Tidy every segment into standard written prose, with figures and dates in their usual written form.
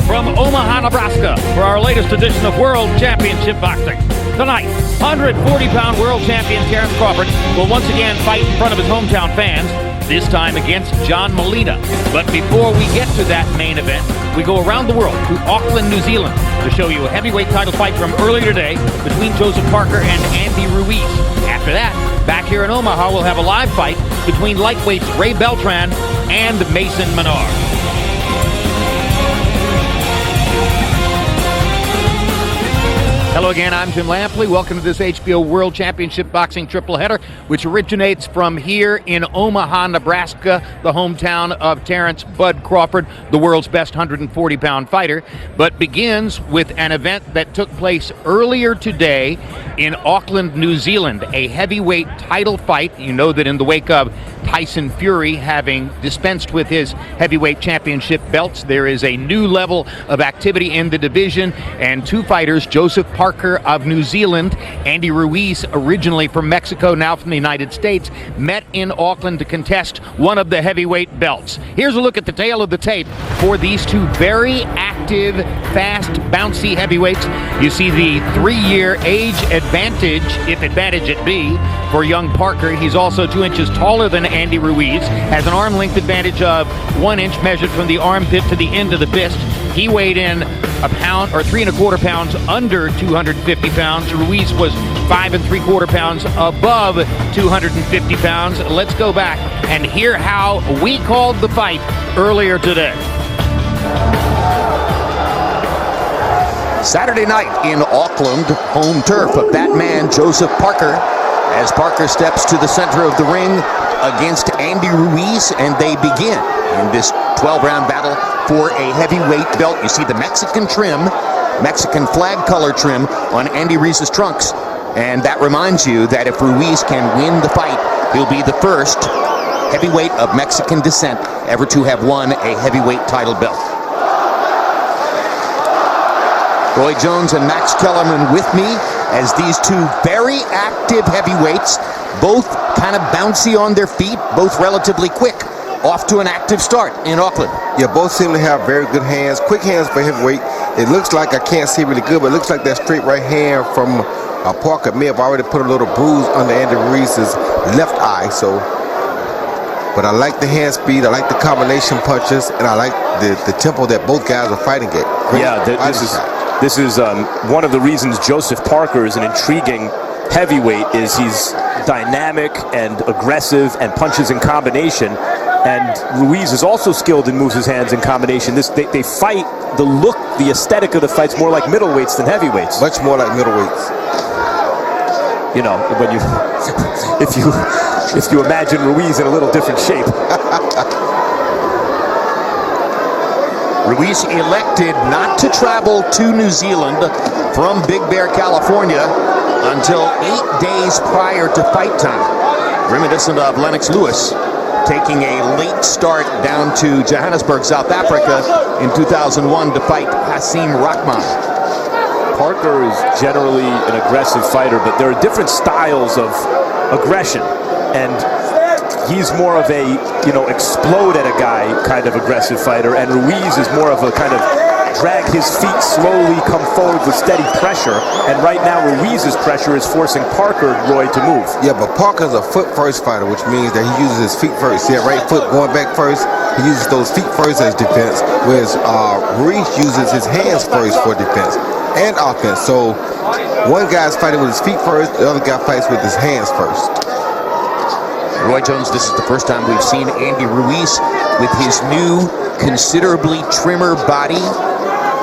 from Omaha, Nebraska for our latest edition of World Championship Boxing. Tonight, 140-pound world champion Terrence Crawford will once again fight in front of his hometown fans, this time against John Molina. But before we get to that main event, we go around the world to Auckland, New Zealand to show you a heavyweight title fight from earlier today between Joseph Parker and Andy Ruiz. After that, back here in Omaha, we'll have a live fight between lightweights Ray Beltran and Mason Menard. Hello again, I'm Jim Lampley. Welcome to this HBO World Championship Boxing triple header, which originates from here in Omaha, Nebraska, the hometown of Terrence Bud Crawford, the world's best 140-pound fighter, but begins with an event that took place earlier today in Auckland, New Zealand, a heavyweight title fight. You know that in the wake of Tyson Fury having dispensed with his heavyweight championship belts, there is a new level of activity in the division, and two fighters, Joseph Parker of New Zealand, Andy Ruiz, originally from Mexico, now from the United States, met in Auckland to contest one of the heavyweight belts. Here's a look at the tail of the tape for these two very active, fast, bouncy heavyweights. You see the 3-year age advantage, if advantage it be, for young Parker. He's also 2 inches taller than Andy Ruiz, has an arm length advantage of 1 inch measured from the armpit to the end of the fist. He weighed in a pound or 3 1/4 pounds under 250 pounds. Ruiz was 5 3/4 pounds above 250 pounds. Let's go back and hear how we called the fight earlier today. Saturday night in Auckland, home turf of that man, Joseph Parker, as Parker steps to the center of the ring against Andy Ruiz, and they begin in this 12-round battle for a heavyweight belt. You see the Mexican trim, Mexican flag color trim on Andy Ruiz's trunks, and that reminds you that if Ruiz can win the fight, he'll be the first heavyweight of Mexican descent ever to have won a heavyweight title belt. Roy Jones and Max Kellerman with me as these two very active heavyweights, both kind of bouncy on their feet, both relatively quick, off to an active start in Auckland. Yeah, both seem to have very good hands, quick hands for heavyweight. It looks like, I can't see really good, but it looks like that straight right hand from Parker may have already put a little bruise under Andy Ruiz's left eye. So, but I like the hand speed, I like the combination punches, and I like the tempo that both guys are fighting at. Great This is one of the reasons Joseph Parker is an intriguing heavyweight, is he's dynamic and aggressive and punches in combination. And Ruiz is also skilled and moves his hands in combination. They fight, the look, the aesthetic of the fight's more like middleweights than heavyweights. Much more like middleweights. You know, when you if you imagine Ruiz in a little different shape. Ruiz elected not to travel to New Zealand from Big Bear, California until 8 days prior to fight time. Reminiscent of Lennox Lewis taking a late start down to Johannesburg, South Africa in 2001 to fight Hasim Rahman. Parker is generally an aggressive fighter, but there are different styles of aggression, and he's more of a, explode at a guy kind of aggressive fighter, and Ruiz is more of a kind of drag his feet slowly, come forward with steady pressure, and right now Ruiz's pressure is forcing Parker, Roy, to move. Yeah, but Parker's a foot-first fighter, which means that he uses his feet first. See that right foot going back first? He uses those feet first as defense, whereas Ruiz uses his hands first for defense and offense. So one guy's fighting with his feet first, the other guy fights with his hands first. Roy Jones, this is the first time we've seen Andy Ruiz with his new, considerably trimmer body.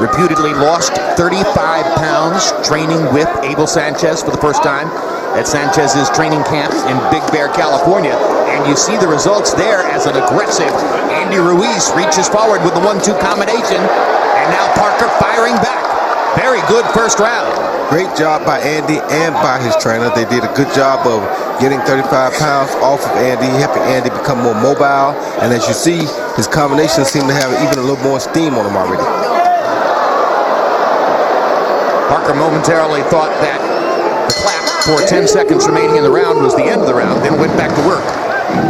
Reputedly lost 35 pounds training with Abel Sanchez for the first time at Sanchez's training camp in Big Bear, California. And you see the results there as an aggressive Andy Ruiz reaches forward with the 1-2 combination. And now Parker firing back. Very good first round. Great job by Andy and by his trainer. They did a good job of getting 35 pounds off of Andy, helping Andy become more mobile. And as you see, his combinations seem to have even a little more steam on them already. Parker momentarily thought that the clap for 10 seconds remaining in the round was the end of the round, then went back to work.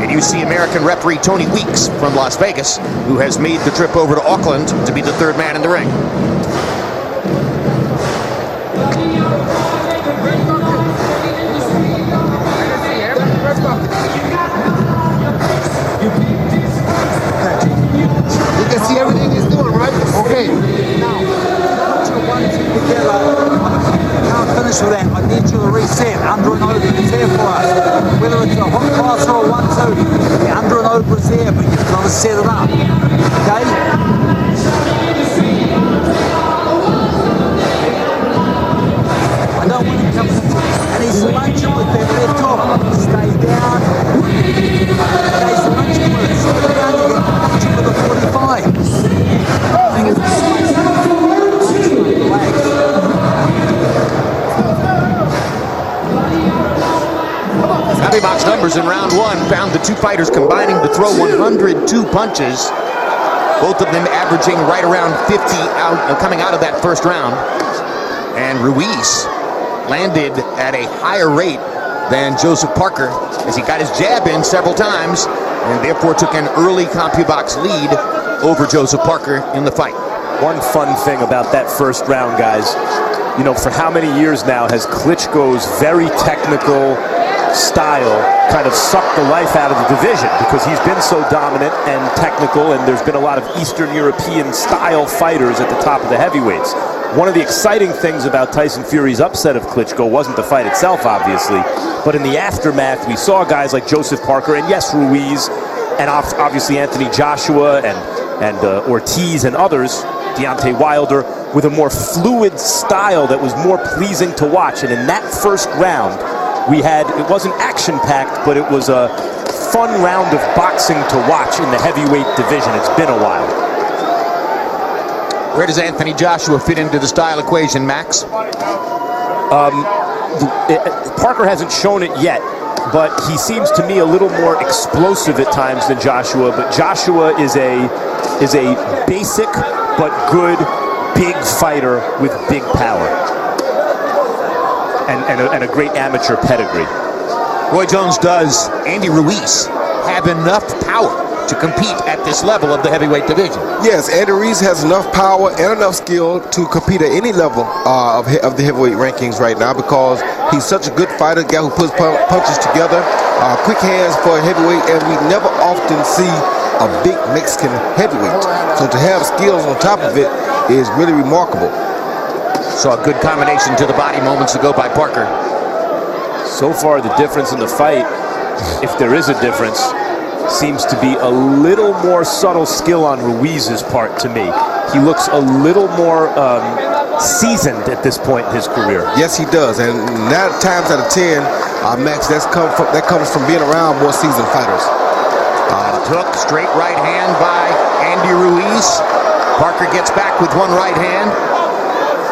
And you see American referee Tony Weeks from Las Vegas, who has made the trip over to Auckland to be the third man in the ring. You can see everything he's doing, right? Okay. Now finish with that. I need you to reset under and over. It's there for us. Whether it's a hot pass or a 1-2, the under and over is there, but you've got to set it up. Okay? I don't want him coming into it. And he's lunching with that left hook. Stay down. Okay, he's lunching with it. Stay down. You get lunching with a 45. CompuBox numbers in round one found the two fighters combining to throw 102 punches. Both of them averaging right around 50 coming out of that first round. And Ruiz landed at a higher rate than Joseph Parker as he got his jab in several times and therefore took an early CompuBox lead over Joseph Parker in the fight. One fun thing about that first round, guys, you know, for how many years now has Klitschko's very technical style kind of sucked the life out of the division because he's been so dominant and technical, and there's been a lot of Eastern European style fighters at the top of the heavyweights. One of the exciting things about Tyson Fury's upset of Klitschko wasn't the fight itself, obviously, but in the aftermath we saw guys like Joseph Parker and yes, Ruiz, and obviously Anthony Joshua and Ortiz and others, Deontay Wilder, with a more fluid style that was more pleasing to watch. And in that first round we had, it wasn't action-packed, but it was a fun round of boxing to watch in the heavyweight division. It's been a while. Where does Anthony Joshua fit into the style equation, Max? Parker hasn't shown it yet, but he seems to me a little more explosive at times than Joshua. But Joshua is a basic but good big fighter with big power and a great amateur pedigree. Roy Jones, does Andy Ruiz have enough power to compete at this level of the heavyweight division? Yes, Andy Ruiz has enough power and enough skill to compete at any level of the heavyweight rankings right now because he's such a good fighter, guy who puts punches together, quick hands for a heavyweight, and we never often see a big Mexican heavyweight. So to have skills on top of it is really remarkable. Saw a good combination to the body moments ago by Parker. So far, the difference in the fight, if there is a difference, seems to be a little more subtle skill on Ruiz's part to me. He looks a little more seasoned at this point in his career. Yes, he does, and 9 times out of 10, Max, that comes from being around more seasoned fighters. Took straight right hand by Andy Ruiz. Parker gets back with one right hand,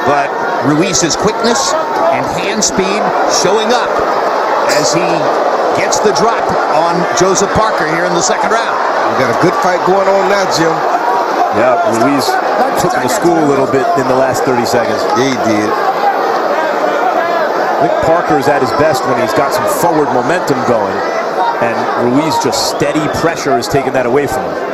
but Ruiz's quickness and hand speed showing up as he gets the drop on Joseph Parker here in the second round. We got a good fight going on now, Jim. Yeah, Ruiz took him to school a little bit in the last 30 seconds. Yeah, he did. I think Parker's at his best when he's got some forward momentum going, and Ruiz just steady pressure is taking that away from him.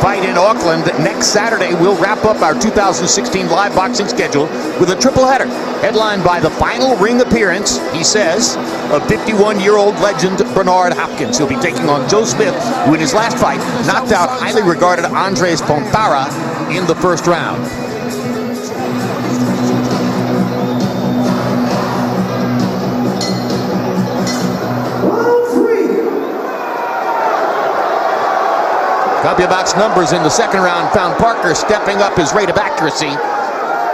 Fight in Auckland next Saturday. We'll wrap up our 2016 live boxing schedule with a triple header headlined by the final ring appearance, he says, of 51-year-old legend Bernard Hopkins. He'll be taking on Joe Smith, who in his last fight knocked out highly regarded Andres Pontara in the first round. CompuBox numbers in the second round found Parker stepping up his rate of accuracy,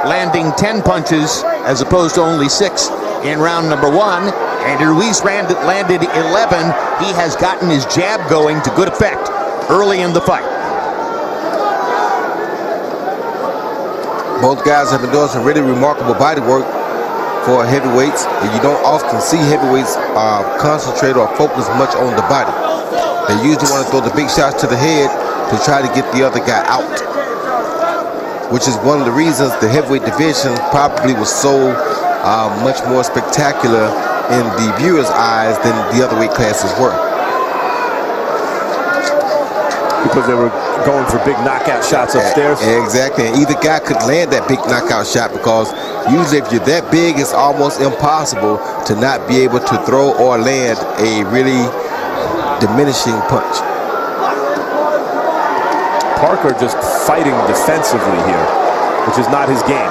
landing 10 punches as opposed to only 6 in round number 1. Andy Ruiz landed 11. He has gotten his jab going to good effect early in the fight. Both guys have been doing some really remarkable body work for heavyweights, and you don't often see heavyweights concentrate or focus much on the body. They usually want to throw the big shots to the head to try to get the other guy out, which is one of the reasons the heavyweight division probably was so much more spectacular in the viewers' eyes than the other weight classes were. Because they were going for big knockout shots upstairs. Exactly, and either guy could land that big knockout shot, because usually if you're that big, it's almost impossible to not be able to throw or land a really diminishing punch. Parker just fighting defensively here, which is not his game.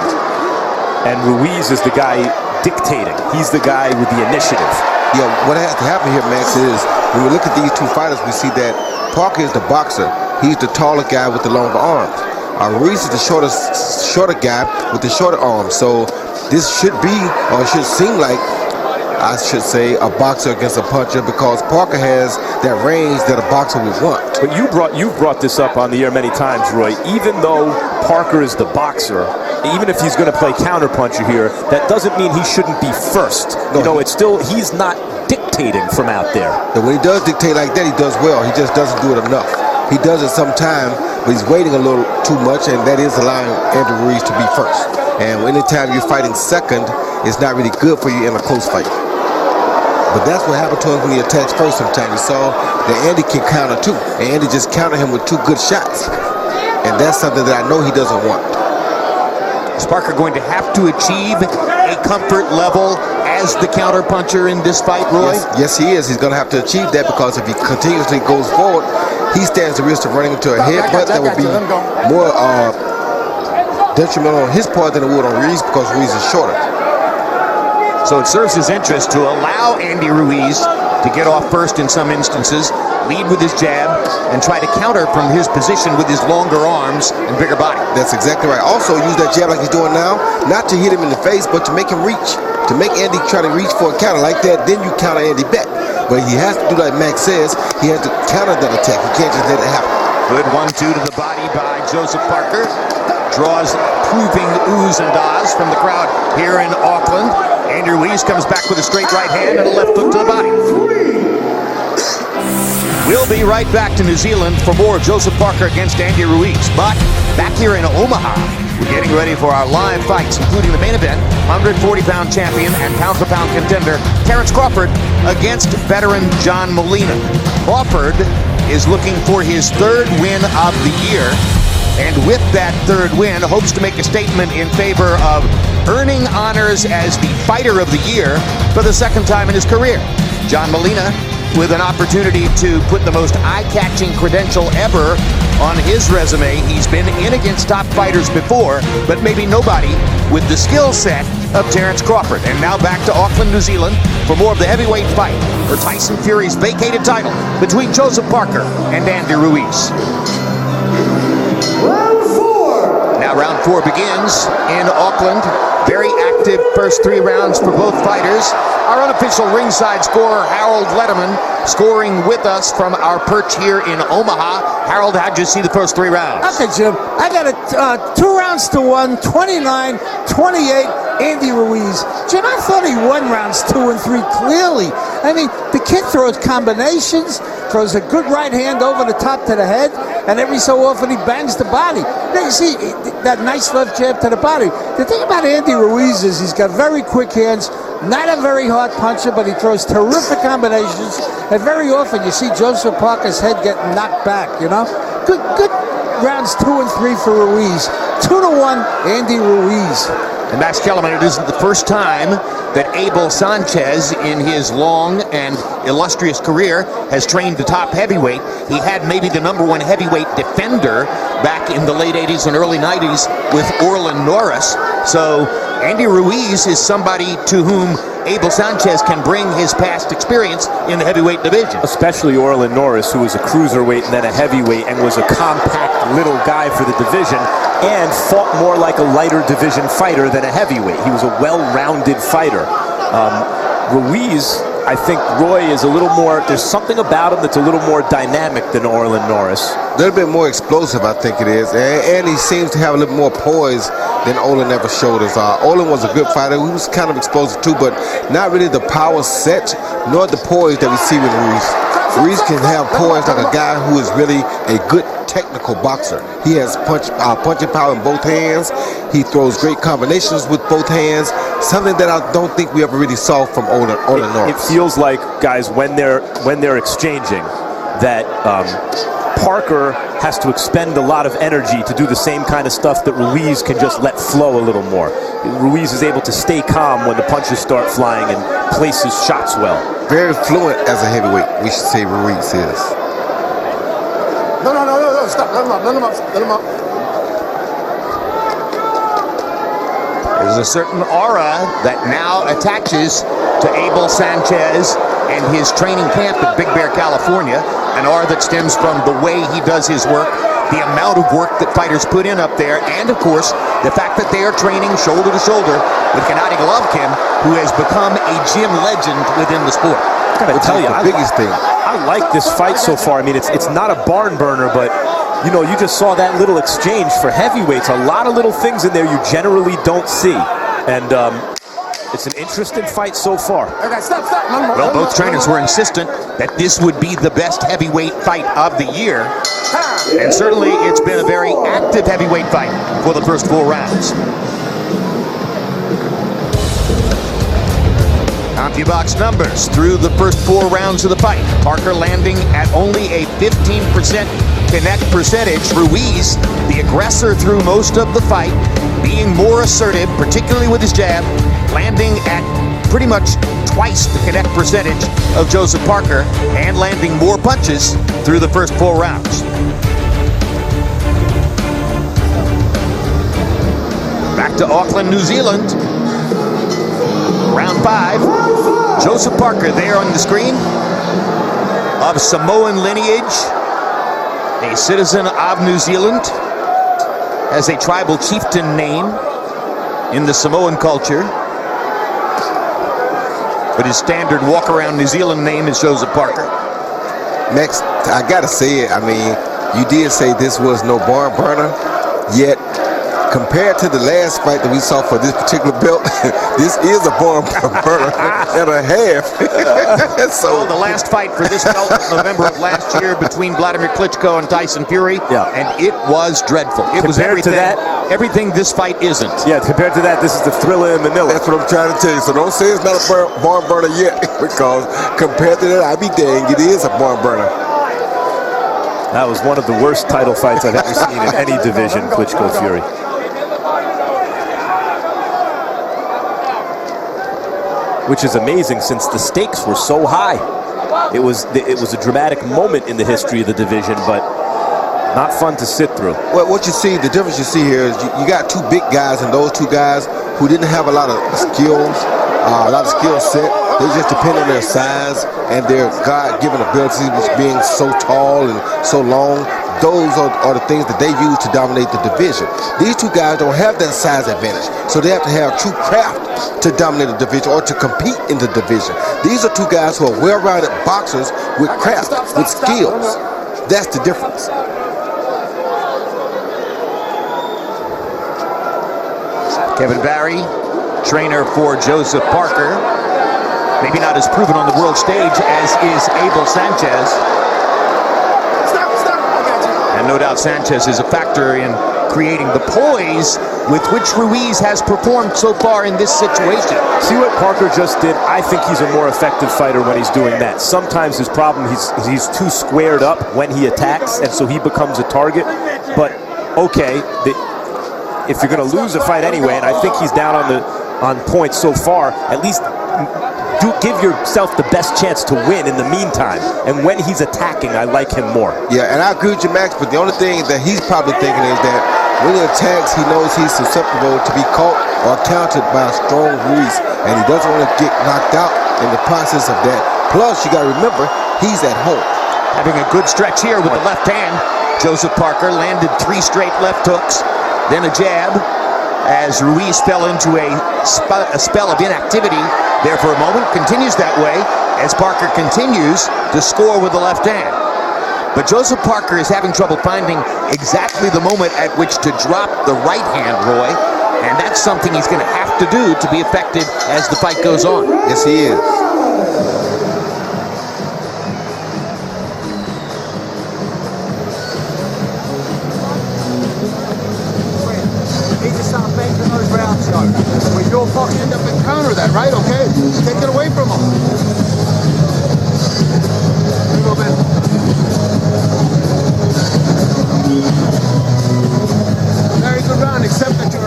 And Ruiz is the guy dictating. He's the guy with the initiative. Yeah, what has to happen here, Max, is when we look at these two fighters, we see that Parker is the boxer. He's the taller guy with the longer arms. Ruiz is the shorter guy with the shorter arms. So this should be, or it should seem like, I should say, a boxer against a puncher, because Parker has that range that a boxer would want. But you've brought this up on the air many times, Roy. Even though Parker is the boxer, even if he's going to play counterpuncher here, that doesn't mean he shouldn't be first. No, you know, it's still, he's not dictating from out there. And when he does dictate like that, he does well. He just doesn't do it enough. He does it sometimes, but he's waiting a little too much, and that is allowing Andrew Ruiz to be first. And anytime you're fighting second, it's not really good for you in a close fight. But that's what happened to him when he attacks first sometimes. We saw that Andy can counter too, and Andy just countered him with 2 good shots. And that's something that I know he doesn't want. Is Parker going to have to achieve a comfort level as the counterpuncher in this fight, Roy? Yes, he is. He's going to have to achieve that, because if he continuously goes forward, he stands the risk of running into a headbutt that would be more detrimental on his part than it would on Ruiz, because Ruiz is shorter. So it serves his interest to allow Andy Ruiz to get off first in some instances, lead with his jab, and try to counter from his position with his longer arms and bigger body. That's exactly right. Also use that jab like he's doing now, not to hit him in the face, but to make him reach, to make Andy try to reach for a counter like that. Then you counter Andy back. But he has to do like Max says, he has to counter that attack. He can't just let it happen. Good 1-2 to the body by Joseph Parker. Draws approving oohs and ahs from the crowd here in Auckland. Andy Ruiz comes back with a straight right hand and a left hook to the body. We'll be right back to New Zealand for more Joseph Parker against Andy Ruiz. But back here in Omaha, we're getting ready for our live fights, including the main event, 140-pound champion and pound-for-pound contender Terrence Crawford against veteran John Molina. Crawford is looking for his 3rd win of the year, and with that 3rd win, hopes to make a statement in favor of earning honors as the fighter of the year for the 2nd time in his career. John Molina with an opportunity to put the most eye-catching credential ever on his resume. He's been in against top fighters before, but maybe nobody with the skill set of Terrence Crawford. And now back to Auckland, New Zealand for more of the heavyweight fight for Tyson Fury's vacated title between Joseph Parker and Andy Ruiz. Now round 4 begins in Auckland. Very active first 3 rounds for both fighters. Our unofficial ringside scorer, Harold Letterman, scoring with us from our perch here in Omaha. Harold, how'd you see the first 3 rounds? Okay, Jim. I got it 2 rounds to 1, 29-28. Andy Ruiz. Jim, I thought he won rounds 2 and 3 clearly. I mean, the kid throws combinations, throws a good right hand over the top to the head, and every so often he bangs the body. Now you see that nice left jab to the body. The thing about Andy Ruiz is he's got very quick hands, not a very hard puncher, but he throws terrific combinations, and very often you see Joseph Parker's head getting knocked back, you know? Good rounds 2 and 3 for Ruiz. 2-1, Andy Ruiz. And Max Kellerman, it isn't the first time that Abel Sanchez, in his long and illustrious career, has trained the top heavyweight. He had maybe the #1 heavyweight defender back in the late 80s and early 90s with Orlin Norris. So Andy Ruiz is somebody to whom Abel Sanchez can bring his past experience in the heavyweight division. Especially Orlin Norris, who was a cruiserweight and then a heavyweight and was a compact little guy for the division and fought more like a lighter division fighter than a heavyweight. He was a well-rounded fighter. Ruiz I think Roy is a little more, there's something about him that's a little more dynamic than Orland Norris. A little bit more explosive, I think it is. And he seems to have a little more poise than Olin ever showed us. Olin was a good fighter. He was kind of explosive too, but not really the power set, nor the poise that we see with Ruiz. Ruiz can have poise like a guy who is really a good technical boxer. He has punching power in both hands. He throws great combinations with both hands, something that I don't think we ever really saw from Olin Norris. It feels like, guys, when they're exchanging, that Parker has to expend a lot of energy to do the same kind of stuff that Ruiz can just let flow a little more. Ruiz is able to stay calm when the punches start flying and place his shots well. Very fluent as a heavyweight, we should say Ruiz is. No, stop. Let him up. There's a certain aura that now attaches to Abel Sanchez and his training camp in Big Bear, California. An aura that stems from the way he does his work, the amount of work that fighters put in up there, and of course, the fact that they are training shoulder to shoulder with Gennady Golovkin, who has become a gym legend within the sport. I gotta tell you, the biggest thing. I like this fight so far. I mean, it's not a barn burner, but you know, you just saw that little exchange for heavyweights. A lot of little things in there you generally don't see, and it's an interesting fight so far. Well, both trainers were insistent that this would be the best heavyweight fight of the year, and certainly it's been a very active heavyweight fight for the first 4 rounds. CompuBox numbers through the first 4 rounds of the fight. Parker landing at only a 15% connect percentage. Ruiz, the aggressor through most of the fight, being more assertive, particularly with his jab, landing at pretty much twice the connect percentage of Joseph Parker and landing more punches through the first 4 rounds. Back to Auckland, New Zealand. Round 5. Joseph Parker there on the screen, of Samoan lineage, a citizen of New Zealand, has a tribal chieftain name in the Samoan culture, but his standard walk-around New Zealand name is Joseph Parker. Next, I gotta say it, I mean, you did say this was no barn burner, yet compared to the last fight that we saw for this particular belt, this is a barn burner and a half. So the last fight for this belt was November of last year between Vladimir Klitschko and Tyson Fury, and it was dreadful. It was everything this fight isn't. Yeah, compared to that, this is the thriller in Manila. That's what I'm trying to tell you. So don't say it's not a barn burner yet, because compared to that, I'd be dang, it is a barn burner. That was one of the worst title fights I've ever seen in any division, Klitschko-Fury. Which is amazing since the stakes were so high. It was a dramatic moment in the history of the division, but not fun to sit through. Well, what you see, the difference you see here is you got 2 big guys, and those 2 guys who didn't have a lot of skills, a lot of skill set. They just depend on their size and their God-given abilities, which being so tall and so long. Those are the things that they use to dominate the division. These 2 guys don't have that size advantage, so they have to have true craft to dominate the division or to compete in the division. These are 2 guys who are well-rounded boxers with craft, with skills. That's the difference. Kevin Barry, trainer for Joseph Parker. Maybe not as proven on the world stage as is Abel Sanchez. And no doubt Sanchez is a factor in creating the poise with which Ruiz has performed so far in this situation. See what Parker just did? I think he's a more effective fighter when he's doing that. Sometimes his problem, he's too squared up when he attacks, and so he becomes a target. But okay, if you're going to lose a fight anyway, and I think he's down on points so far, at least give yourself the best chance to win in the meantime. And when he's attacking, I like him more. Yeah, and I agree with you, Max, but the only thing that he's probably thinking is that when he attacks, he knows he's susceptible to be caught or countered by a strong Ruiz, and he doesn't want to get knocked out in the process of that. Plus, you got to remember, he's at home. Having a good stretch here with the left hand. Joseph Parker landed 3 straight left hooks, then a jab, as Ruiz fell into a spell of inactivity there for a moment. Continues that way as Parker continues to score with the left hand. But Joseph Parker is having trouble finding exactly the moment at which to drop the right hand, Roy. And that's something he's going to have to do to be effective as the fight goes on. Yes, he is. He just start banking those rounds, Joe. With your box, End up and counter that, right? Okay? Take it away from him. There you go, man. Very good round, except that you're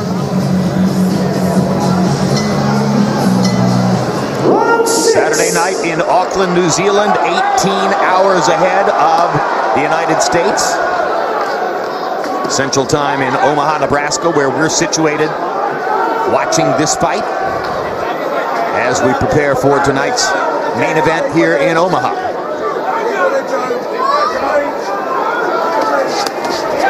Saturday night in Auckland, New Zealand, 18 hours ahead of the United States. Central Time in Omaha, Nebraska, where we're situated, watching this fight as we prepare for tonight's main event here in Omaha.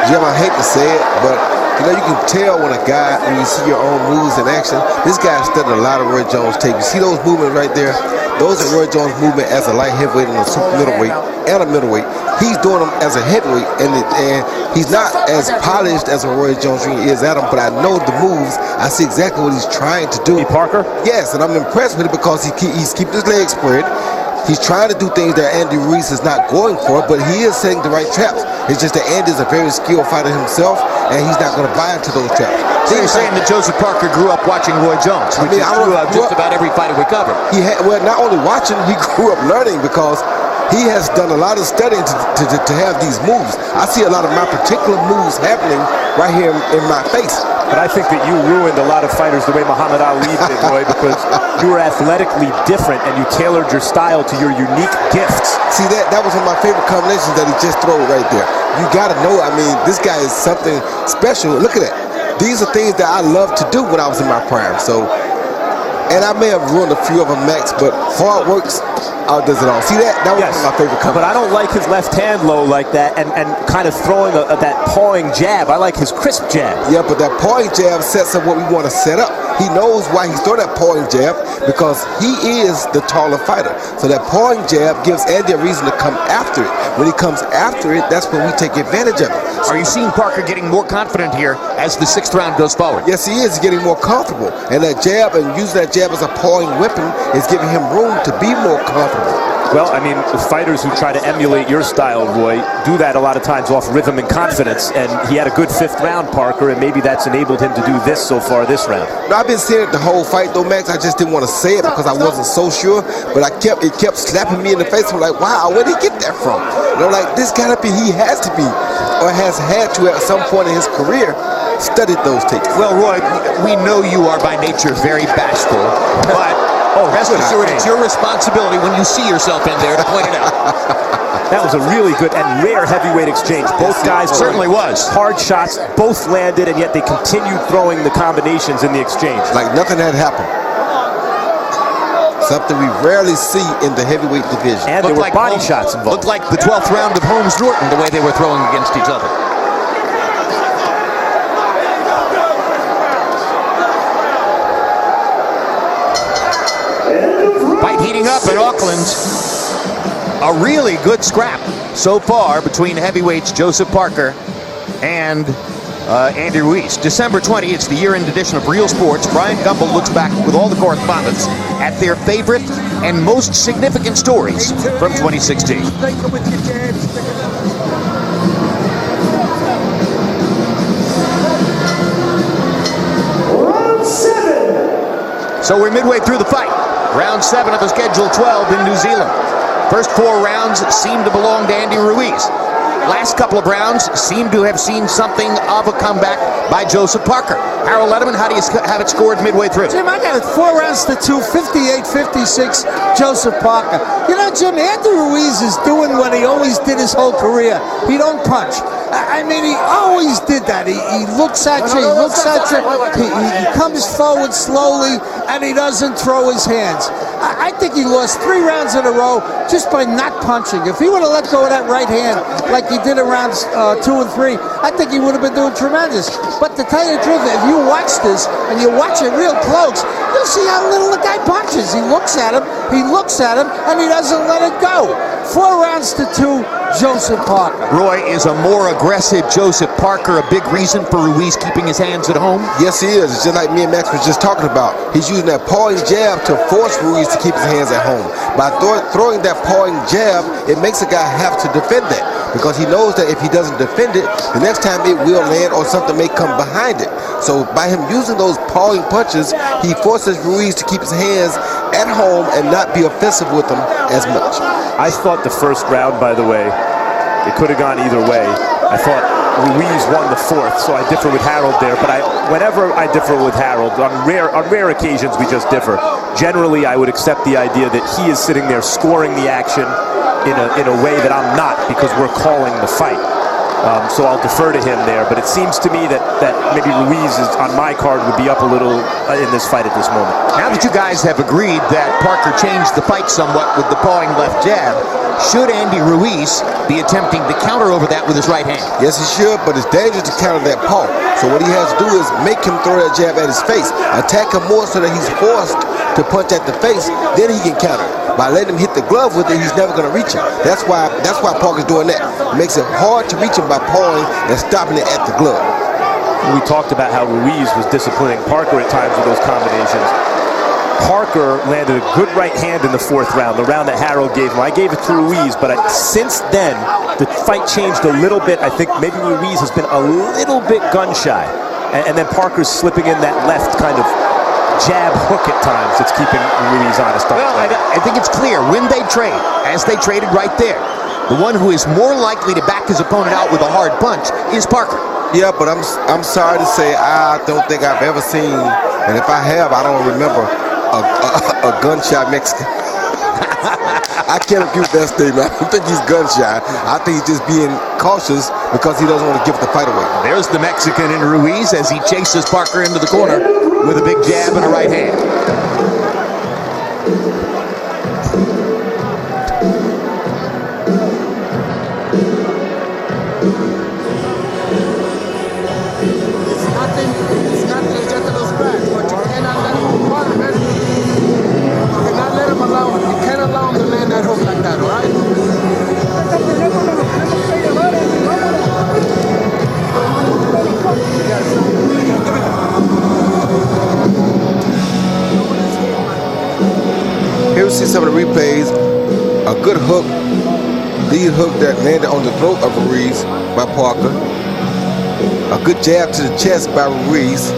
Jim, I hate to say it, but you know, you can tell when a guy, when you see your own moves in action, this guy studied a lot of Roy Jones tape. You see those movements right there? Those are Roy Jones' movement as a light heavyweight and a super middleweight and a middleweight. He's doing them as a heavyweight, and he's not as polished as a Roy Jones Jr. is at him, but I know the moves. I see exactly what he's trying to do. Parker? Yes, and I'm impressed with it because he's keeping his legs spread. He's trying to do things that Andy Ruiz is not going for, but he is setting the right traps. It's just that Andy is a very skilled fighter himself, and he's not going to buy into those traps. So you're saying that Joseph Parker grew up watching Roy Jones, which is true of just about every fighter we cover. Well, not only watching, he grew up learning because he has done a lot of studying to have these moves. I see a lot of my particular moves happening right here in my face. But I think that you ruined a lot of fighters the way Muhammad Ali did, Roy, because you were athletically different and you tailored your style to your unique gifts. See, that was one of my favorite combinations that he just threw right there. You got to know, I mean, this guy is something special. Look at that. These are things that I loved to do when I was in my prime. So, and I may have ruined a few of them, Max, but hard works outdoes it all. See that? That was one of my favorite combinations. But I don't like his left hand low like that and kind of throwing that pawing jab. I like his crisp jab. Yeah, but that pawing jab sets up what we want to set up. He knows why he's throwing that pawing jab because he is the taller fighter. So that pawing jab gives Andy a reason to come after it. When he comes after it, that's when we take advantage of it. Are you seeing Parker getting more confident here as the 6th round goes forward? Yes, he is. He's getting more comfortable. And that jab and using that jab as a pawing weapon is giving him room to be more comfortable. Well, I mean, the fighters who try to emulate your style, Roy, do that a lot of times off rhythm and confidence. And he had a good 5th round, Parker, and maybe that's enabled him to do this so far this round. No, I've been saying it the whole fight, though, Max. I just didn't want to say it because I wasn't so sure. But it kept slapping me in the face. I'm like, wow, where did he get that from? And I'm like, this gotta be, he has to be, or has had to at some point in his career, studied those tapes. Well, Roy, we know you are by nature very bashful, but rest assured, it's your responsibility when you see yourself in there to point it out. That was a really good and rare heavyweight exchange. Both guys certainly was hard shots, both landed, and yet they continued throwing the combinations in the exchange. Like nothing had happened. Something we rarely see in the heavyweight division. And there were body shots involved. Looked like the 12th round of Holmes Norton, the way they were throwing against each other. Fight heating up in Auckland. A really good scrap so far between heavyweights Joseph Parker and Andy Ruiz. December 20, it's the year-end edition of Real Sports. Brian Gumbel looks back with all the correspondents at their favorite and most significant stories from 2016. So we're midway through the fight. Round 7 of a scheduled 12 in New Zealand. First 4 rounds seem to belong to Andy Ruiz. Last couple of rounds seem to have seen something of a comeback by Joseph Parker. Harold Letterman, how do you have it scored midway through? Jim, I got it 4 rounds to 2, 58-56, Joseph Parker. You know, Jim, Andy Ruiz is doing what he always did his whole career. He don't punch. I mean, he always did that. He looks at you, he comes forward slowly, and he doesn't throw his hands. I think he lost 3 rounds in a row just by not punching. If he would have let go of that right hand like he did in rounds 2 and 3, I think he would have been doing tremendous. But to tell you the truth, if you watch this and you watch it real close, you'll see how little the guy punches. He looks at him, and he doesn't let it go. 4 rounds to 2, Joseph Parker. Roy, is a more aggressive Joseph Parker a big reason for Ruiz keeping his hands at home? Yes, he is. It's just like me and Max was just talking about. He's using that pawing jab to force Ruiz to keep his hands at home. By throwing that pawing jab, it makes a guy have to defend that, because he knows that if he doesn't defend it, the next time it will land or something may come behind it. So by him using those pawing punches, he forces Ruiz to keep his hands at home and not be offensive with them as much. I thought the first round, by the way, it could have gone either way. I thought Ruiz won the 4th, so I differ with Harold there. But whenever I differ with Harold, on rare occasions we just differ. Generally, I would accept the idea that he is sitting there scoring the action in a way that I'm not, because we're calling the fight. So I'll defer to him there. But it seems to me that maybe Ruiz is on my card would be up a little in this fight at this moment. Now that you guys have agreed that Parker changed the fight somewhat with the pawing left jab, should Andy Ruiz be attempting to counter over that with his right hand? Yes, he should, but it's dangerous to counter that paw. So what he has to do is make him throw that jab at his face, attack him more so that he's forced to punch at the face, then he can counter it. By letting him hit the glove with it, he's never going to reach him. That's why Parker's doing that. It makes it hard to reach him by pawing and stopping it at the glove. We talked about how Ruiz was disciplining Parker at times with those combinations. Parker landed a good right hand in the 4th round, the round that Harold gave him. I gave it to Ruiz, but since then, the fight changed a little bit. I think maybe Ruiz has been a little bit gun-shy. And then Parker's slipping in that left kind of jab hook at times that's keeping Ruiz honest. Well, I think it's clear when they trade, as they traded right there, the one who is more likely to back his opponent out with a hard punch is Parker. Yeah, but I'm sorry to say I don't think I've ever seen, and if I have, I don't remember a gunshot Mexican. I can't agree with that statement. I don't think he's gun-shy. I think he's just being cautious because he doesn't want to give the fight away. There's the Mexican in Ruiz as he chases Parker into the corner with a big jab and a right hand. It's nothing to get to those cracks, but you cannot let him run, man. You cannot let him allow him. You can't allow him to land that hook like that, all right? Here we see some of the replays. A good hook, lead hook that landed on the throat of Ruiz by Parker. A good jab to the chest by Ruiz.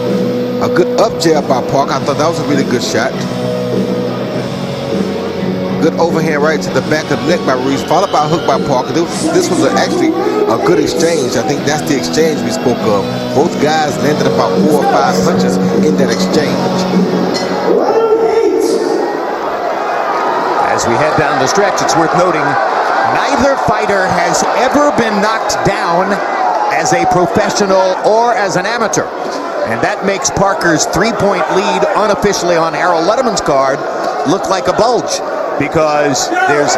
A good up jab by Parker. I thought that was a really good shot. Good overhand right to the back of the neck by Ruiz, followed by a hook by Parker. This was actually a good exchange. I think that's the exchange we spoke of. Both guys landed about 4 or 5 punches in that exchange. As we head down the stretch, it's worth noting neither fighter has ever been knocked down as a professional or as an amateur. And that makes Parker's 3-point lead unofficially on Harold Letterman's card look like a bulge, because there's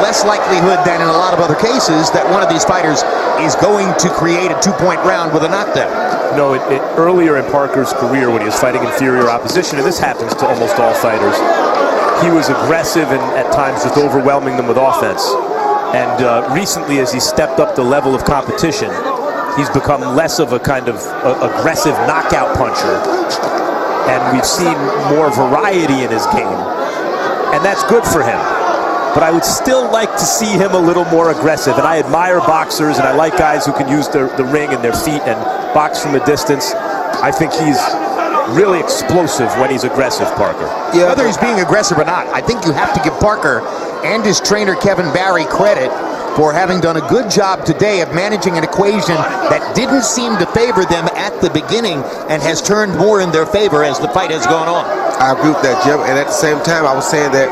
less likelihood than in a lot of other cases that one of these fighters is going to create a 2-point round with a knockdown. No, earlier in Parker's career when he was fighting inferior opposition, and this happens to almost all fighters, he was aggressive and at times just overwhelming them with offense. And recently, as he stepped up the level of competition, he's become less of a kind of aggressive knockout puncher. And we've seen more variety in his game. And that's good for him. But I would still like to see him a little more aggressive. And I admire boxers, and I like guys who can use the ring and their feet and box from a distance. I think he's really explosive when he's aggressive, Parker. Yeah, whether he's being aggressive or not, I think you have to give Parker and his trainer Kevin Barry credit for having done a good job today of managing an equation that didn't seem to favor them at the beginning and has turned more in their favor as the fight has gone on. I agree with that, Jim. And at the same time, I was saying that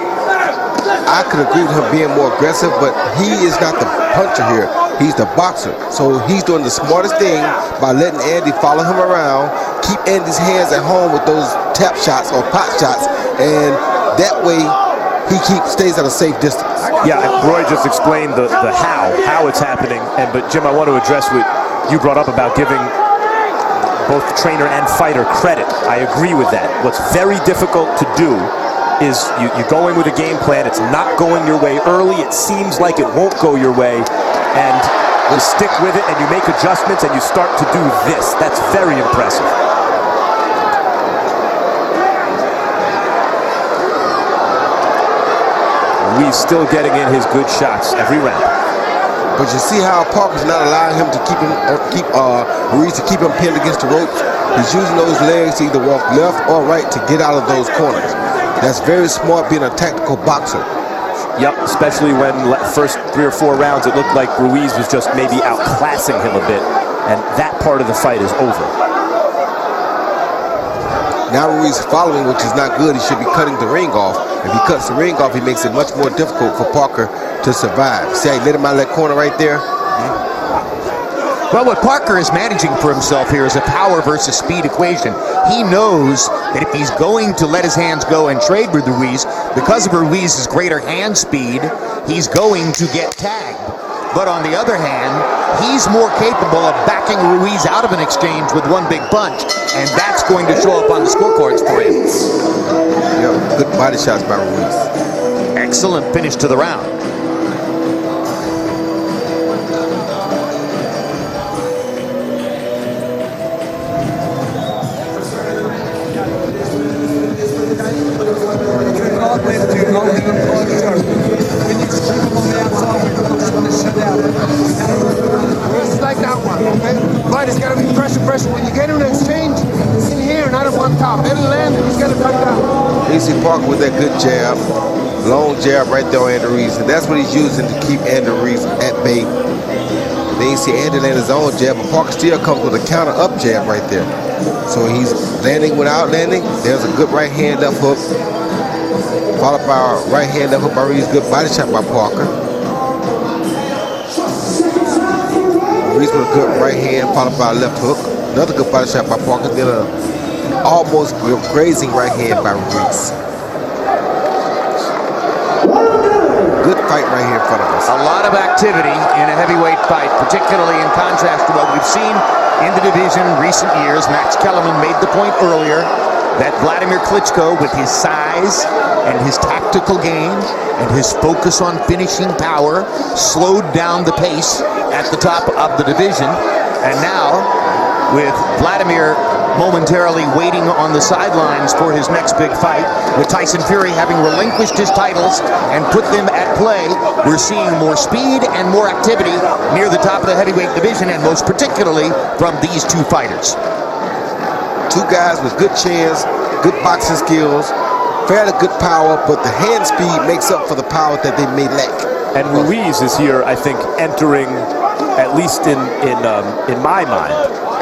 I could agree with him being more aggressive, but he is not the puncher here. He's the boxer. So he's doing the smartest thing by letting Andy follow him around, keep Andy's hands at home with those tap shots or pot shots, and that way he stays at a safe distance. Yeah, Roy just explained the how it's happening, but Jim, I want to address what you brought up about giving both trainer and fighter credit. I agree with that. What's very difficult to do is you're going with a game plan, it's not going your way early, it seems like it won't go your way, and you stick with it and you make adjustments and you start to do this. That's very impressive. Ruiz still getting in his good shots every round. But you see how Parker's not allowing him to keep Ruiz to keep him pinned against the ropes. He's using those legs to either walk left or right to get out of those corners. That's very smart, being a tactical boxer. Yep, especially when first 3 or 4 rounds it looked like Ruiz was just maybe outclassing him a bit, and that part of the fight is over. Now Ruiz is following, which is not good. He should be cutting the ring off. If he cuts the ring off, he makes it much more difficult for Parker to survive. See how he let him out of that corner right there? Well, what Parker is managing for himself here is a power versus speed equation. He knows that if he's going to let his hands go and trade with Ruiz, because of Ruiz's greater hand speed, he's going to get tagged. But on the other hand, he's more capable of backing Ruiz out of an exchange with one big punch, and that's going to show up on the scorecards for him. Yep, good body shots by Ruiz. Excellent finish to the round. It's like that one, okay? But it's got to be pressure. When you get him to exchange, in here, not at one top. It'll land and he's got to cut down. You see Parker with that good jab, long jab right there on Andy Ruiz, and that's what he's using to keep Andy Ruiz at bay. And then you see Andy land his own jab, but Parker still comes with a counter up jab right there. So he's landing without landing. There's a good right hand left hook, followed by a right hand left hook by Ruiz. Good body shot by Parker. Ruiz with a good right hand, followed by a left hook. Another good body shot by Parker. Then a almost grazing right hand by Ruiz. Good fight right here in front of us. A lot of activity in a heavyweight fight, particularly in contrast to what we've seen in the division in recent years. Max Kellerman made the point earlier that Vladimir Klitschko, with his size and his tactical game and his focus on finishing power, slowed down the pace at the top of the division. And now, with Vladimir momentarily waiting on the sidelines for his next big fight, with Tyson Fury having relinquished his titles and put them at play, we're seeing more speed and more activity near the top of the heavyweight division, and most particularly from these two fighters. Two guys with good chins, good boxing skills, fairly good power, but the hand speed makes up for the power that they may lack. And Ruiz is here, I think, entering, at least in my mind,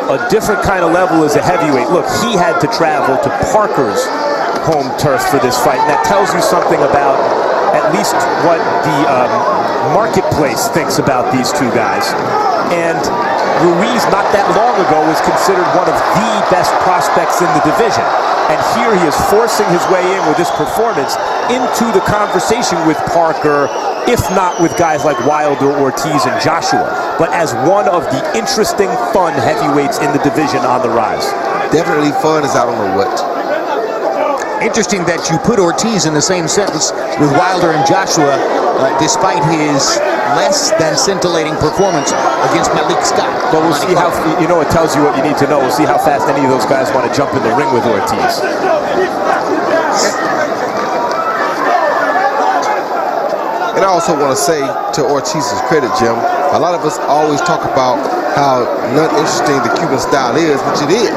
a different kind of level as a heavyweight. Look, he had to travel to Parker's home turf for this fight. And that tells you something about at least what the marketplace thinks about these two guys. And Ruiz, not that long ago, was considered one of the best prospects in the division. And here he is forcing his way in with this performance into the conversation with Parker, if not with guys like Wilder, Ortiz, and Joshua, but as one of the interesting, fun heavyweights in the division on the rise. Definitely fun as I don't know what. Interesting that you put Ortiz in the same sentence with Wilder and Joshua, despite his less than scintillating performance against Malik Scott. But we'll see how, it tells you what you need to know. We'll see how fast any of those guys want to jump in the ring with Ortiz. And I also want to say, to Ortiz's credit, Jim, a lot of us always talk about how non-interesting the Cuban style is, which it is,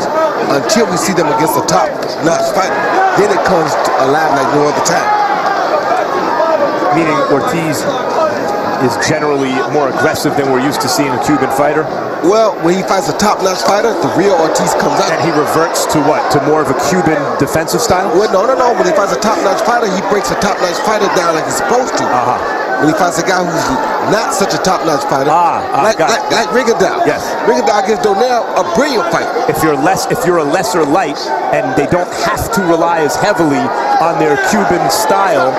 until we see them against a top-notch fighter. Then it comes alive like no other time. Meaning Ortiz is generally more aggressive than we're used to seeing a Cuban fighter? Well, when he fights a top-notch fighter, the real Ortiz comes out. And he reverts to what? To more of a Cuban defensive style? Well, no. When he fights a top-notch fighter, he breaks a top-notch fighter down like he's supposed to. when he fights a guy who's not such a top-notch fighter, like Rigondeaux. Yes. Rigondeaux against Donnell, a brilliant fight. If you're a lesser light and they don't have to rely as heavily on their Cuban style,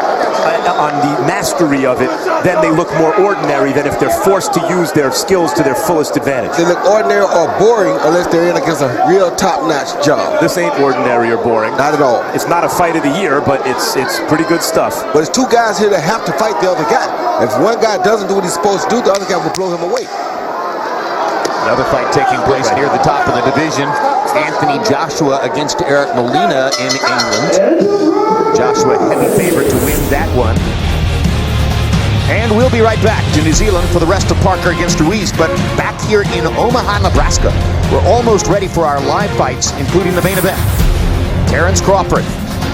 on the mastery of it, then they look more ordinary than if they're forced to use their skills to their fullest advantage. They look ordinary or boring unless they're in against a real top-notch job. This ain't ordinary or boring. Not at all. It's not a fight of the year, but it's pretty good stuff. But it's two guys here that have to fight the other guy. If one guy doesn't do what he's supposed to do, the other guy will blow him away. Another fight taking place near the top of the division. Anthony Joshua against Eric Molina in England. Joshua heavy favorite to win that one. And we'll be right back to New Zealand for the rest of Parker against Ruiz. But back here in Omaha, Nebraska, we're almost ready for our live fights, including the main event. Terrence Crawford,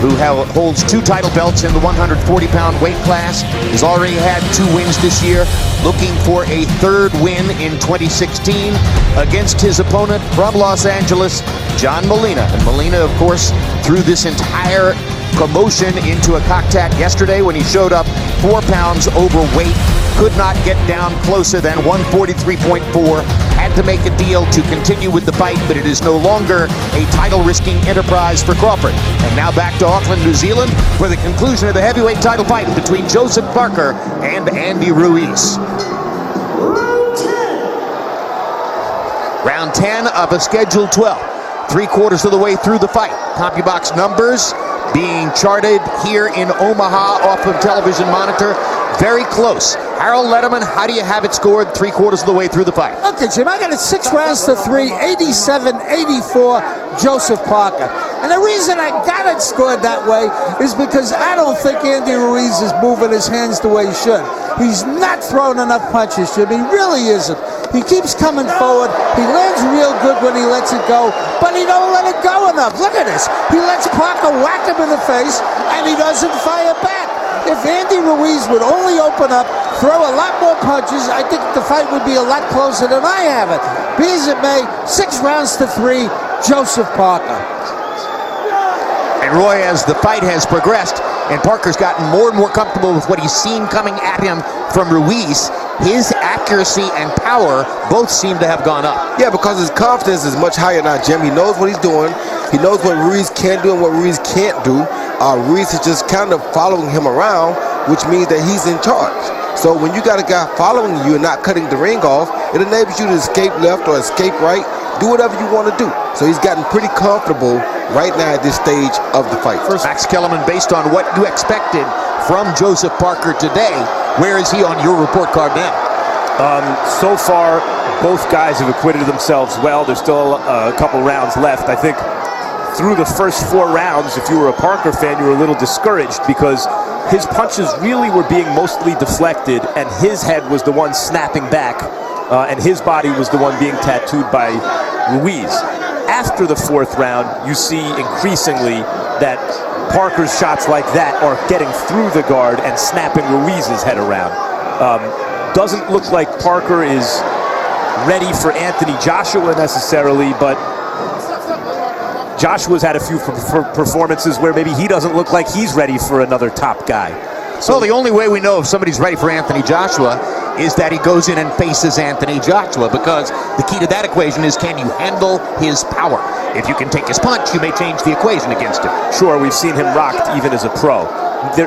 who holds 2 title belts in the 140-pound weight class, has already had 2 wins this year, looking for a 3rd win in 2016 against his opponent from Los Angeles, John Molina. And Molina, of course, threw this entire commotion into a cocktail yesterday when he showed up 4 pounds overweight, could not get down closer than 143.4, had to make a deal to continue with the fight, but it is no longer a title-risking enterprise for Crawford. And now back to Auckland, New Zealand, for the conclusion of the heavyweight title fight between Joseph Parker and Andy Ruiz. Round 10 of a scheduled 12. 3/4 of the way through the fight. CompuBox numbers being charted here in Omaha off of television monitor. Very close. Harold Letterman, how do you have it scored 3/4 of the way through the fight? Okay, Jim, I got it 6 rounds to 3, 87-84, Joseph Parker. And the reason I got it scored that way is because I don't think Andy Ruiz is moving his hands the way he should. He's not throwing enough punches, Jim. He really isn't. He keeps coming forward. He lands real good when he lets it go, but he don't let it go enough. Look at this. He lets Parker whack him in the face, and he doesn't fire back. If Andy Ruiz would only open up, throw a lot more punches, I think the fight would be a lot closer than I have it. Be as it may, 6 rounds to 3, Joseph Parker. And Roy, as the fight has progressed, and Parker's gotten more and more comfortable with what he's seen coming at him from Ruiz, his accuracy and power both seem to have gone up. Yeah, because his confidence is much higher now, Jim. He knows what he's doing. He knows what Ruiz can do and what Ruiz can't do. Ruiz is just kind of following him around, which means that he's in charge. So when you got a guy following you and not cutting the ring off, it enables you to escape left or escape right, do whatever you want to do. So he's gotten pretty comfortable right now at this stage of the fight. First, Max Kellerman, based on what you expected from Joseph Parker today, where is he on your report card now? So far, both guys have acquitted themselves well. There's still a couple rounds left. I think through the first 4 rounds, if you were a Parker fan, you were a little discouraged because his punches really were being mostly deflected, and his head was the one snapping back, and his body was the one being tattooed by Ruiz. After the 4th round, you see increasingly that Parker's shots like that are getting through the guard and snapping Ruiz's head around. Doesn't look like Parker is ready for Anthony Joshua necessarily, but Joshua's had a few performances where maybe he doesn't look like he's ready for another top guy. So the only way we know if somebody's ready for Anthony Joshua is that he goes in and faces Anthony Joshua, because the key to that equation is, can you handle his power? If you can take his punch, you may change the equation against him. Sure, we've seen him rocked even as a pro.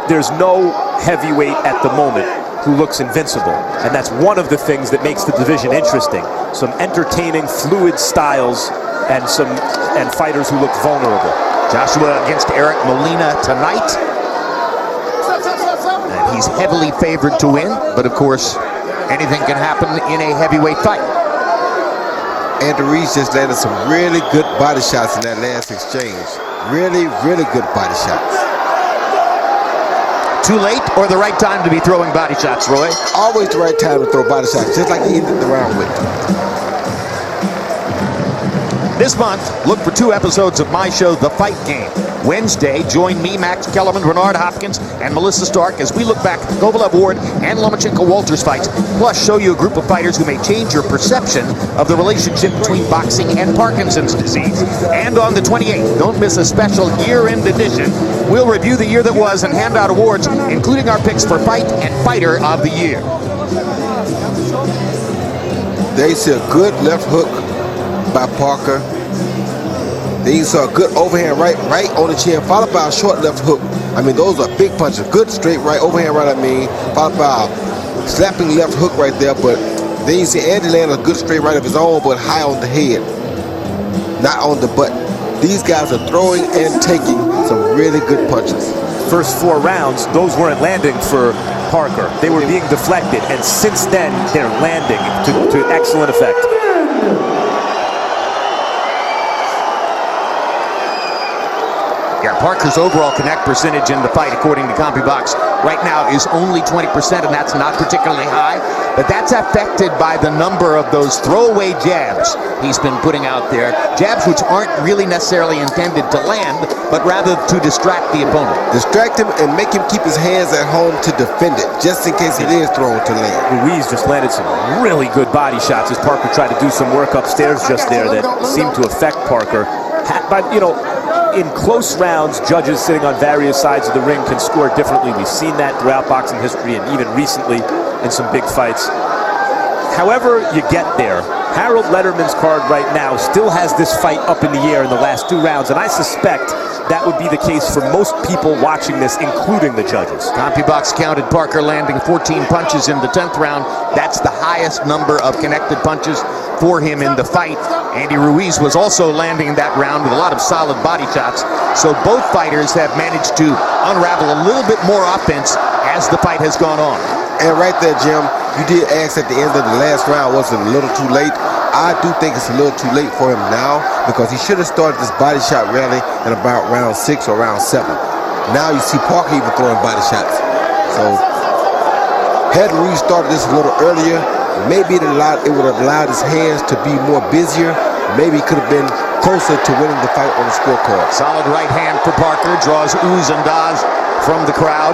There's no heavyweight at the moment who looks invincible, and that's one of the things that makes the division interesting. Some entertaining, fluid styles and fighters who look vulnerable. Joshua against Eric Molina tonight. And he's heavily favored to win, but of course, anything can happen in a heavyweight fight. Andy Ruiz just landed some really good body shots in that last exchange. Really, really good body shots. Too late or the right time to be throwing body shots, Roy? Always the right time to throw body shots, just like he ended the round with. This month, look for 2 episodes of my show, The Fight Game. Wednesday, join me, Max Kellerman, Bernard Hopkins, and Melissa Stark as we look back at the Kovalev Ward and Lomachenko-Walters fights, plus show you a group of fighters who may change your perception of the relationship between boxing and Parkinson's disease. And on the 28th, don't miss a special year-end edition. We'll review the year that was and hand out awards, including our picks for Fight and Fighter of the Year. They see a good left hook by Parker. Then you saw a good overhand right on the chin, followed by a short left hook. I mean, those are big punches. Good straight right, overhand right, followed by a slapping left hook right there. But then you see Andy land a good straight right of his own, but high on the head, not on the butt. These guys are throwing and taking some really good punches. First 4 rounds, those weren't landing for Parker. They were being deflected, and since then, they're landing to excellent effect. Yeah, Parker's overall connect percentage in the fight, according to CompuBox, right now is only 20%, and that's not particularly high. But that's affected by the number of those throwaway jabs he's been putting out there. Jabs which aren't really necessarily intended to land, but rather to distract the opponent. Distract him and make him keep his hands at home to defend it, just in case it is thrown to land. Ruiz just landed some really good body shots as Parker tried to do some work upstairs just there that seemed to affect Parker. But, you know, in close rounds, judges sitting on various sides of the ring can score differently. We've seen that throughout boxing history and even recently in some big fights. However you get there, Harold Letterman's card right now still has this fight up in the air in the last 2 rounds, and I suspect that would be the case for most people watching this, including the judges. CompuBox counted Parker landing 14 punches in the 10th round. That's the highest number of connected punches for him in the fight. Andy Ruiz was also landing in that round with a lot of solid body shots. So both fighters have managed to unravel a little bit more offense as the fight has gone on. And right there, Jim, you did ask at the end of the last round, was it a little too late? I do think it's a little too late for him now, because he should have started this body shot rally in about round 6 or round 7. Now you see Parker even throwing body shots. So had Ruiz started this a little earlier, maybe it would have allowed his hands to be more busier. Maybe he could have been closer to winning the fight on the scorecard. Solid right hand for Parker, draws oohs and dahs from the crowd.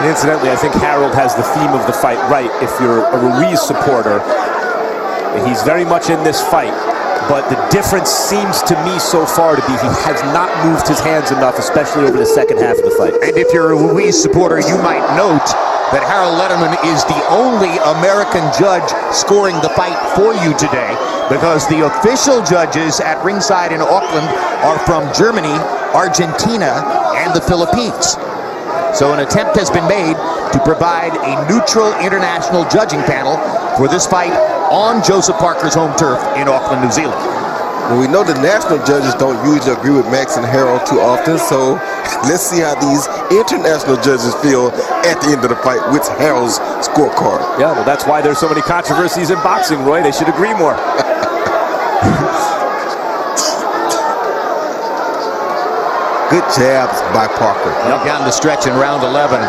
And incidentally, I think Harold has the theme of the fight right. If you're a Ruiz supporter, he's very much in this fight, but the difference seems to me so far to be he has not moved his hands enough, especially over the second half of the fight. And if you're a Ruiz supporter, you might note that Harold Letterman is the only American judge scoring the fight for you today, because the official judges at ringside in Auckland are from Germany, Argentina, and the Philippines. So an attempt has been made to provide a neutral international judging panel for this fight on Joseph Parker's home turf in Auckland, New Zealand. Well, we know the national judges don't usually agree with Max and Harold too often, so let's see how these international judges feel at the end of the fight with Harold's scorecard. Yeah, well, that's why there's so many controversies in boxing, Roy. They should agree more. Good jabs by Parker. Well, down the stretch in round 11,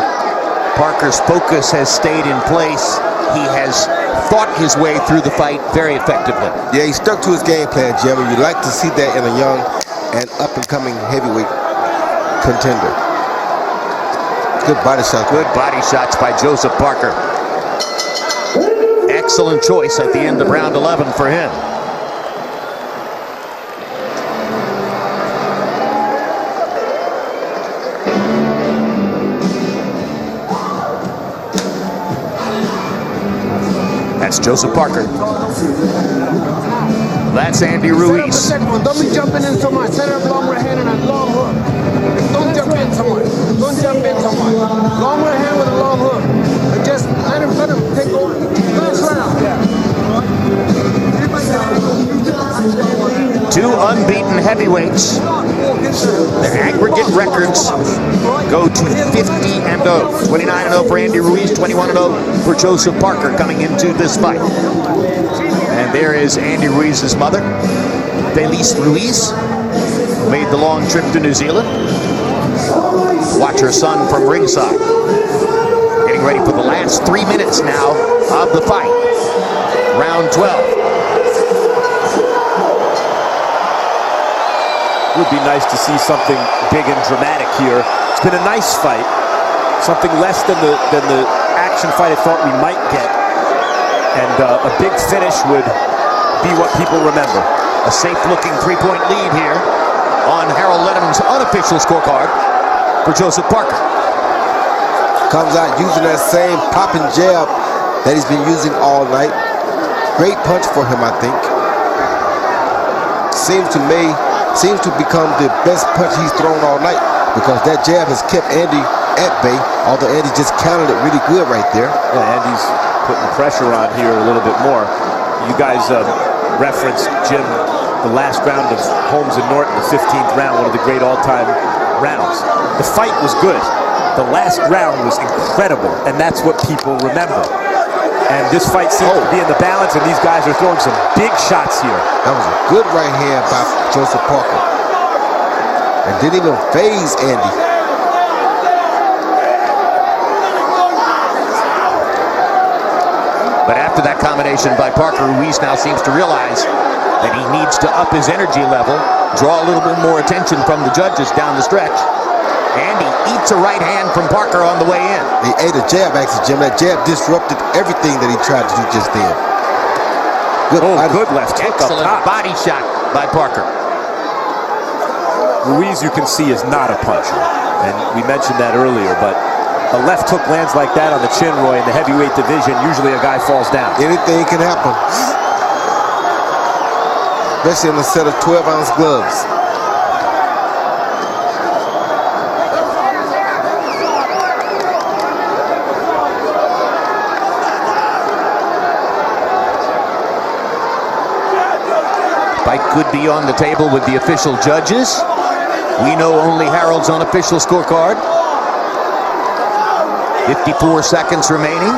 Parker's focus has stayed in place. He has fought his way through the fight very effectively. Yeah, he stuck to his game plan, Jim, and you'd like to see that in a young and up-and-coming heavyweight contender. Good body shot. Good body shots by Joseph Parker. Excellent choice at the end of round 11 for him. That's Joseph Parker. That's Andy Ruiz. Don't be jumping in so much. Set up long right hand and a long hook. Don't jump in so much. Don't jump in so much. Long right hand with a long hook. And just let him take over. Last round. Two unbeaten heavyweights. Their aggregate records go to 50-0. 29-0 for Andy Ruiz, 21-0 for Joseph Parker coming into this fight. And there is Andy Ruiz's mother, Felice Ruiz, who made the long trip to New Zealand. Watch her son from ringside. Getting ready for the last 3 minutes now of the fight. Round 12. would be nice to see something big and dramatic here. It's been a nice fight, something less than the action fight I thought we might get, and a big finish would be what people remember. A safe-looking three-point lead here on Harold Letterman's unofficial scorecard for Joseph Parker. Comes out using that same popping jab that he's been using all night. Great punch for him, I think. Seems to become the best punch he's thrown all night, because that jab has kept Andy at bay, although Andy just countered it really good right there. Yeah, Andy's putting pressure on here a little bit more. You guys referenced, Jim, the last round of Holmes and Norton, the 15th round, one of the great all-time rounds. The fight was good. The last round was incredible, and that's what people remember. And this fight seems to be in the balance, and these guys are throwing some big shots here. That was a good right hand by Joseph Parker. And didn't even phase Andy. But after that combination by Parker, Ruiz now seems to realize that he needs to up his energy level, draw a little bit more attention from the judges down the stretch. Andy eats a right hand from Parker on the way in. He ate a jab, actually, Jim. That jab disrupted everything that he tried to do just then. Good left hook up Excellent top. body shot by Parker. Ruiz, you can see, is not a puncher. And we mentioned that earlier, but a left hook lands like that on the chin, Roy, in the heavyweight division, usually a guy falls down. Anything can happen. Especially in a set of 12-ounce gloves. Fight could be on the table with the official judges. We know only Harold's unofficial scorecard. 54 seconds remaining.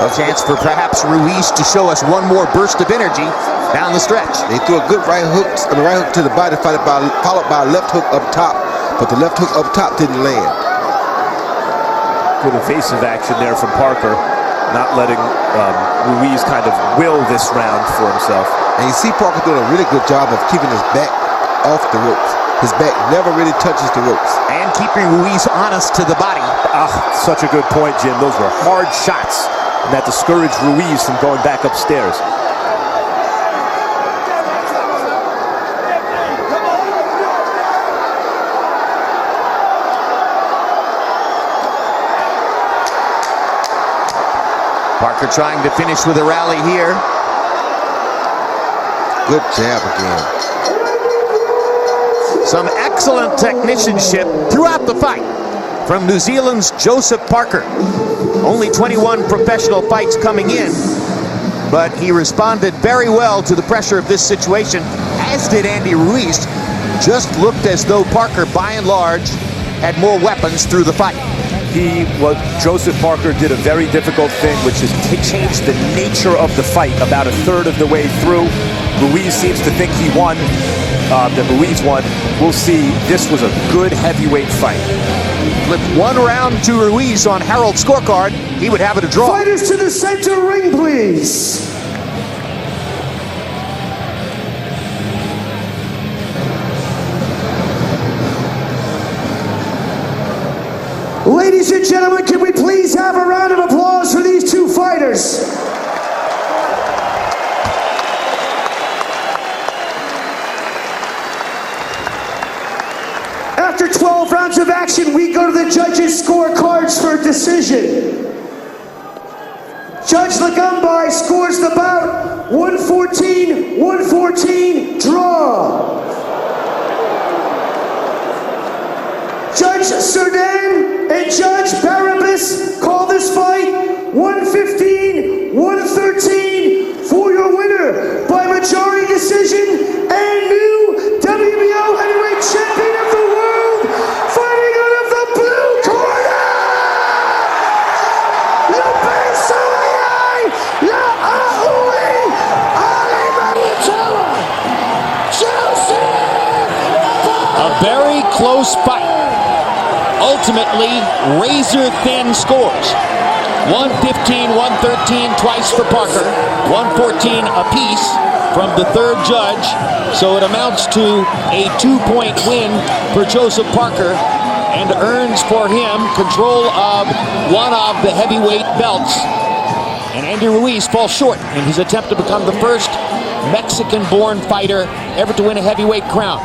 A chance for perhaps Ruiz to show us one more burst of energy down the stretch. They threw a good right hook to the body, followed by a left hook up top, but the left hook up top didn't land. Good evasive action there from Parker, not letting Ruiz kind of will this round for himself. And you see Parker doing a really good job of keeping his back off the ropes. His back never really touches the ropes. And keeping Ruiz honest to the body. Such a good point, Jim. Those were hard shots, and that discouraged Ruiz from going back upstairs. Parker trying to finish with a rally here. Good jab again. Some excellent technicianship throughout the fight from New Zealand's Joseph Parker. Only 21 professional fights coming in, but he responded very well to the pressure of this situation, as did Andy Ruiz. Just looked as though Parker, by and large, had more weapons through the fight. Joseph Parker did a very difficult thing, which is to change the nature of the fight about a third of the way through. Ruiz seems to think he won, that Ruiz won. We'll see. This was a good heavyweight fight. With one round to Ruiz on Harold's scorecard, he would have it a draw. Fighters to the center ring, please. Ladies and gentlemen, can we please have a round of applause for these two fighters? After 12 rounds of action, we go to the judges' scorecards for a decision. Judge Lagumbai scores the bout 114-114 draw. Judge Serdan and Judge Barabas call this fight 115-113 for your winner by majority decision and new WBO heavyweight champion of the world, fighting out of the blue corner, La Besai, La Aui, Ali Mariatella, Joseph. A very close fight. Ultimately, razor-thin scores. 115-113 twice for Parker, 114 apiece from the third judge. So it amounts to a 2-point win for Joseph Parker and earns for him control of one of the heavyweight belts. And Andy Ruiz falls short in his attempt to become the first Mexican-born fighter ever to win a heavyweight crown.